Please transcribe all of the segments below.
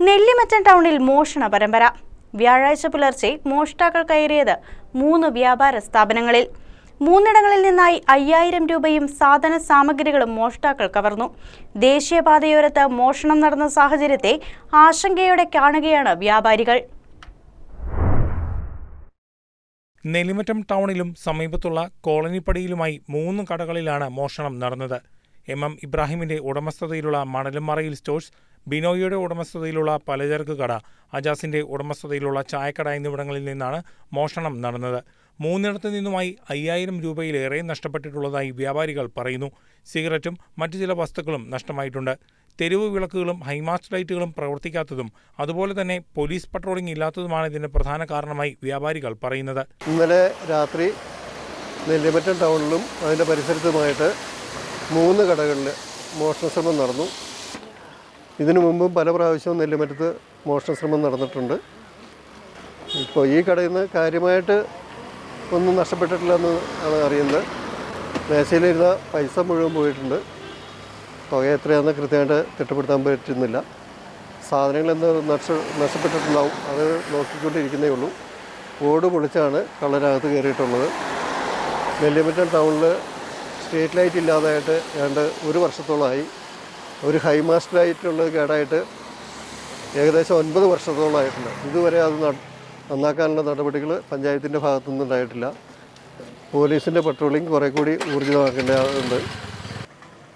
നെല്ലിമറ്റം ടൗണിൽ മോഷണ പരമ്പര. വ്യാഴാഴ്ച പുലർച്ചെ മോഷ്ടാക്കൾ കയറിയത് 3 വ്യാപാര സ്ഥാപനങ്ങളിൽ. 3 നിന്നായി 5000 രൂപയും സാധന സാമഗ്രികളും മോഷ്ടാക്കൾ കവർന്നു. ദേശീയപാതയോരത്ത് മോഷണം നടന്ന സാഹചര്യത്തെ ആശങ്കയോടെ കാണുകയാണ് വ്യാപാരികൾ. നെല്ലിമറ്റം ടൗണിലും സമീപത്തുള്ള കോളനിപ്പടിയിലുമായി 3 കടകളിലാണ് മോഷണം നടന്നത്. MM ഇബ്രാഹിമിന്റെ ഉടമസ്ഥതയിലുള്ള മണലുംമറയിൽ സ്റ്റോഴ്സ്, ബിനോയിയുടെ ഉടമസ്ഥതയിലുള്ള പലചരക്ക് കട, അജാസിന്റെ ഉടമസ്ഥതയിലുള്ള ചായക്കട എന്നിവിടങ്ങളിൽ നിന്നാണ് മോഷണം നടന്നത്. 3 നിന്നുമായി 5000 രൂപയിലേറെ നഷ്ടപ്പെട്ടിട്ടുള്ളതായി വ്യാപാരികൾ പറയുന്നു. സിഗരറ്റും മറ്റു ചില വസ്തുക്കളും നഷ്ടമായിട്ടുണ്ട്. തെരുവ് വിളക്കുകളും ഹൈമാസ്റ്റ് ലൈറ്റുകളും പ്രവർത്തിക്കാത്തതും അതുപോലെ തന്നെ പോലീസ് പട്രോളിംഗ് ഇല്ലാത്തതുമാണ് ഇതിന് പ്രധാന കാരണമായി വ്യാപാരികൾ പറയുന്നത്. ഇന്നലെ രാത്രി നെല്ലിമറ്റം ടൗണിലും അതിൻ്റെ പരിസരത്തുമായിട്ട് 3 കടകളിൽ മോഷണശ്രമം നടന്നു. ഇതിനു മുമ്പും പല പ്രാവശ്യവും നെല്ലിമറ്റത്ത് മോഷണശ്രമം നടന്നിട്ടുണ്ട്. ഇപ്പോൾ ഈ കടയിൽ നിന്ന് കാര്യമായിട്ട് ഒന്നും നഷ്ടപ്പെട്ടിട്ടില്ലെന്ന് ആണ് അറിയുന്നത്. മേശയിലിരുന്ന പൈസ മുഴുവൻ പോയിട്ടുണ്ട്. തുക എത്രയാണെന്ന് കൃത്യമായിട്ട് തിട്ടപ്പെടുത്താൻ പറ്റുന്നില്ല. സാധനങ്ങൾ എന്ത് നഷ്ടപ്പെട്ടിട്ടുണ്ടാവും, അത് നോക്കിക്കൊണ്ടിരിക്കുന്നേ ഉള്ളൂ. ഓട് പൊളിച്ചാണ് കള്ളനകത്ത് കയറിയിട്ടുള്ളത്. നെല്ലിമറ്റം ടൗണിൽ സ്ട്രീറ്റ് ലൈറ്റ് ഇല്ലാതായിട്ട് ഏതാണ്ട് 1 വർഷത്തോളമായി. ഒരു ഹൈമാസ്റ്റ് ലൈറ്റ് ഉള്ളത് കേടായിട്ട് ഏകദേശം 9 വർഷത്തോളമായിട്ടുണ്ട്. ഇതുവരെ അത് നന്നാക്കാനുള്ള നടപടികൾ പഞ്ചായത്തിൻ്റെ ഭാഗത്തുനിന്ന് ഉണ്ടായിട്ടില്ല. പോലീസിൻ്റെ പട്രോളിംഗ് കുറേ കൂടി ഊർജിതമാക്കേണ്ടതുണ്ട്.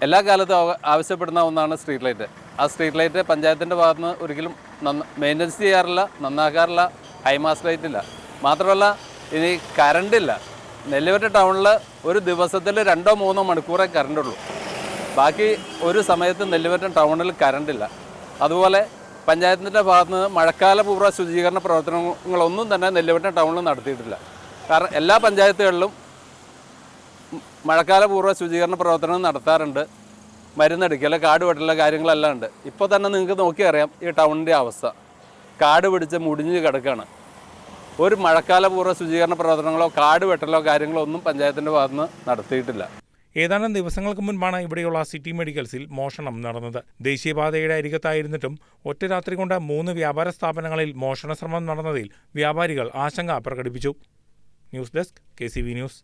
എല്ലാ കാലത്തും ആവശ്യപ്പെടുന്ന ഒന്നാണ് സ്ട്രീറ്റ് ലൈറ്റ്. ആ സ്ട്രീറ്റ് ലൈറ്റ് പഞ്ചായത്തിൻ്റെ ഭാഗത്തുനിന്ന് ഒരിക്കലും മെയിൻ്റനൻസ് ചെയ്യാറില്ല, നന്നാക്കാറില്ല. ഹൈമാസ്റ്റ് ലൈറ്റ് ഇല്ല. മാത്രമല്ല ഇനി കറണ്ടില്ല. നെല്ലിമറ്റം ടൗണിൽ ഒരു ദിവസത്തിൽ 2-3 മണിക്കൂറേ കറണ്ടുള്ളൂ. ബാക്കി ഒരു സമയത്ത് നെല്ലിമറ്റം ടൗണിൽ കറണ്ടില്ല. അതുപോലെ പഞ്ചായത്തിൻ്റെ ഭാഗത്തുനിന്ന് മഴക്കാലപൂർവ്വ ശുചീകരണ പ്രവർത്തനങ്ങളൊന്നും തന്നെ നെല്ലിമറ്റം ടൗണിൽ നടത്തിയിട്ടില്ല. കാരണം എല്ലാ പഞ്ചായത്തുകളിലും മഴക്കാലപൂർവ്വ ശുചീകരണ പ്രവർത്തനം നടത്താറുണ്ട്. മരുന്നടിക്കൽ, കാട് വെട്ടൽ കാര്യങ്ങളെല്ലാം ഉണ്ട്. ഇപ്പോൾ തന്നെ നിങ്ങൾക്ക് നോക്കിയറിയാം ഈ ടൗണിൻ്റെ അവസ്ഥ. കാട് പിടിച്ച് മുടിഞ്ഞ് കിടക്കുകയാണ്. ഒരു മഴക്കാലപൂർവ്വ ശുചീകരണ പ്രവർത്തനങ്ങളോ കാട് വെട്ടലോ കാര്യങ്ങളോ ഒന്നും പഞ്ചായത്തിൻ്റെ ഭാഗത്തുനിന്ന് നടത്തിയിട്ടില്ല. ഏതാനും ദിവസങ്ങൾക്ക് മുൻപാണ് ഇവിടെയുള്ള സിറ്റി മെഡിക്കൽസിൽ മോഷണം നടന്നത്. ദേശീയപാതയുടെ അരികത്തായിരുന്നിട്ടും ഒറ്റ രാത്രി കൊണ്ട് 3 വ്യാപാര സ്ഥാപനങ്ങളിൽ മോഷണശ്രമം നടന്നതിൽ വ്യാപാരികൾ ആശങ്ക പ്രകടിപ്പിച്ചു. News desk KCV news.